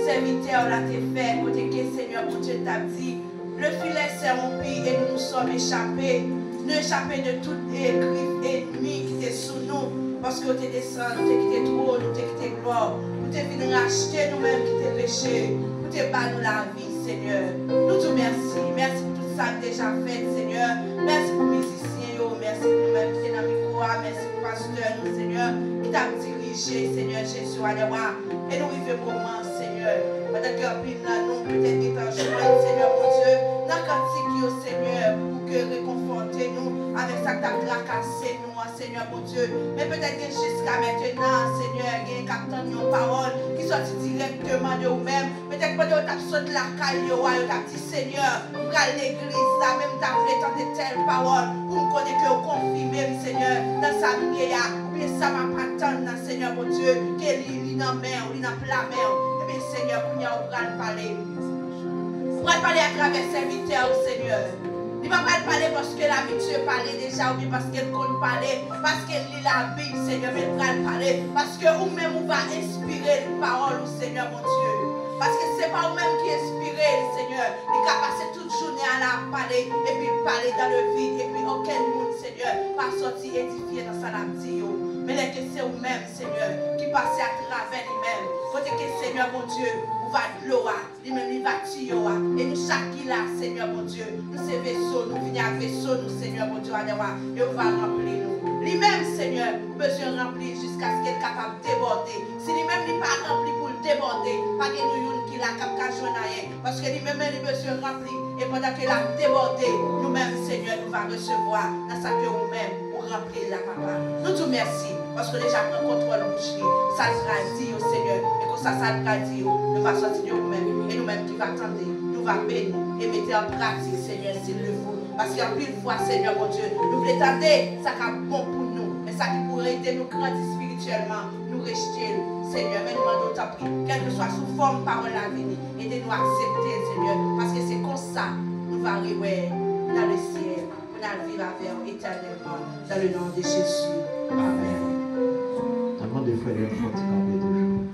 Speaker 2: Serviteur, là t'es fait, côté que Seigneur, mon Dieu t'a dit, le filet s'est rompu et nous nous sommes échappés. Nous échappés de toutes les griffes ennemies qui étaient sous nous. Parce que nous t'es descendu, nous t'es quitté trop, nous t'es quitté gloire. Nous t'es venu racheter nous-mêmes qui t'es péché. Nous t'es pas nous la vie, Seigneur. Nous te merci. Merci pour tout ça déjà fait, Seigneur. Merci pour les musiciens, merci pour nous-mêmes qui sont dans le micro. Merci pour le pasteur, nous, Seigneur, qui t'a dirigé, Seigneur Jésus, allez voir. Et nous vivons comment, Seigneur. Pendant que nous, peut-être qui t'en joint, Seigneur, mon Dieu, dans le cantique, Seigneur, pour que réconforter nous avec ça que t'as tracassé nous, Seigneur, mon Dieu. Mais peut-être que jusqu'à maintenant, Seigneur, il y a une parole qui sortent directement de vous-même. Peut-être que tu as sauté la caille, tu as dit, Seigneur, pour l'église, là, même tu as voulu tenter telle parole, pour me connaître que vous confirmez, Seigneur, dans sa vie, mais ça m'a pas tant, Seigneur, mon Dieu, qu'il est dans la mer, il est dans la mer. Eh bien, Seigneur, pour nous parler. Vous pouvez parler à travers serviteurs, Seigneur. Il ne va pas parler parce que l'habitude parlait déjà, ou bien parce qu'elle compte parler, parce qu'elle lit la Bible, Seigneur, mais elle va parler. Parce que vous-même, vous va inspirer les paroles, Seigneur, mon Dieu. Parce que ce n'est pas vous-même qui inspirez, Seigneur. Il va passer toute journée à la parler, et puis parler dans le vide, et puis aucun monde, Seigneur, va sortir édifié dans sa lampe. Mais c'est vous-même, Seigneur, qui passez à travers lui-même. Côté que, Seigneur, mon Dieu, vous va de l'eau, lui-même, il va tuer. Et nous, chaque qui là, Seigneur, mon Dieu, nous, ces vaisseaux, nous venons avec vaisseaux, nous, Seigneur, mon Dieu, et vous va remplir nous. Lui-même, Seigneur, besoin de remplir jusqu'à ce qu'il est capable de déborder. Si lui-même n'est pas rempli pour le déborder, pas que nous qui l'a capable de rien. Parce que lui-même, il a besoin de remplir. Et pendant qu'il a débordé, nous-mêmes, Seigneur, nous va recevoir dans sa que nous-mêmes pour remplir la papa. Nous te remercions. Parce que déjà, prend contrôle de boucherie. Ça sera dit au Seigneur. Et que ça sera dit, nous va sortir de nous-mêmes. Et nous-mêmes qui va attendre, nous va bénir et mettre en pratique, Seigneur, s'il le faut. Parce qu'il y a plus de fois, Seigneur, mon Dieu, nous voulons attendre, ça sera bon pour nous. Mais ça qui pourrait aider nous grandir spirituellement, nous rejeter, Seigneur. Mais nous demandons ta prière, quelle que soit sous forme parole à venir, aidez-nous à accepter, Seigneur. Parce que c'est comme ça, nous allons arriver dans le ciel, pour nous vivre avec éternellement, dans le nom de Jésus. Amen.
Speaker 1: Des frères jeunes, il faut camper toujours.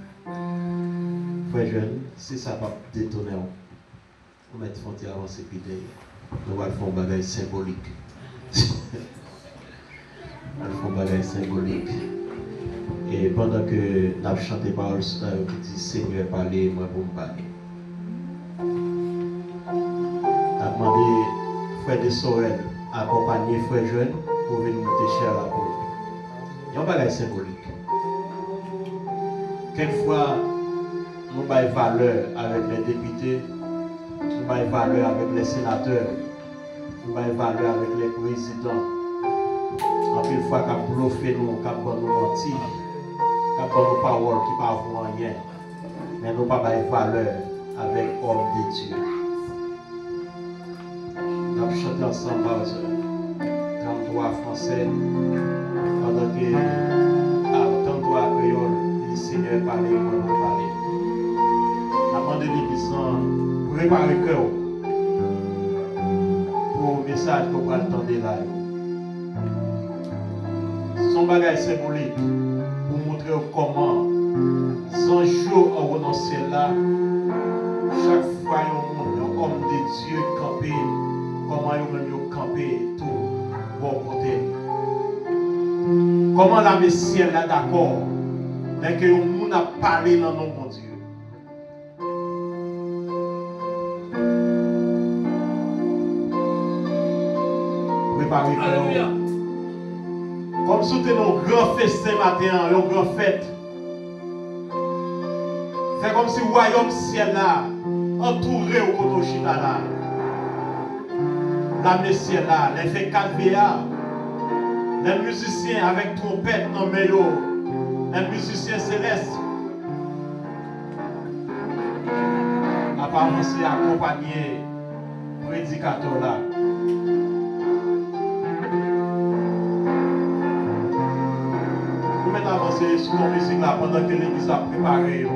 Speaker 1: Frères jeunes, si ça va détonner, on va mettre frontière avancer puis on va faire un bagage symbolique. On va faire un bagage symbolique. Et pendant que nous avons chanté par le Seigneur qui dit Seigneur, parlez, moi pour me parler. On a demandé frère de Sorel à accompagner frère jeunes pour venir monter cher à la porte. Il y a un bagage symbolique. Quelquefois, nous avons valeur avec les députés, nous avons valeur avec les sénateurs, nous avons valeur avec les présidents. En plus, fois qu'on bluffé nous, qu'on nous menti, qu'on nous paroles qui ne parlent rien. Mais nous n'avons pas de valeur avec l'homme de Dieu. Nous avons chanté ensemble dans droit français, pendant que dans droit créole, le Seigneur parlait, nous parlait. Avant de l'église, préparez le cœur pour le message qu'on va entendre là. Son bagage symbolique pour montrer comment, sans jour à renoncer là, chaque fois un homme de Dieu campé, comment il même campé tout bon côté. Comment la Messie est là d'accord, mais que le monde a parlé dans nos mon Dieu. Préparez-vous. Comme si c'était un grand festin matin, une grande fête. C'est comme si le royaume ciel là, entouré au Kotoshita là. La Messie là, les fait 4VA, les musiciens avec trompette dans le maillot, les musiciens célestes. Apparemment, c'est accompagné prédicateur là. Avancer sur la musique là pendant que l'église a préparé.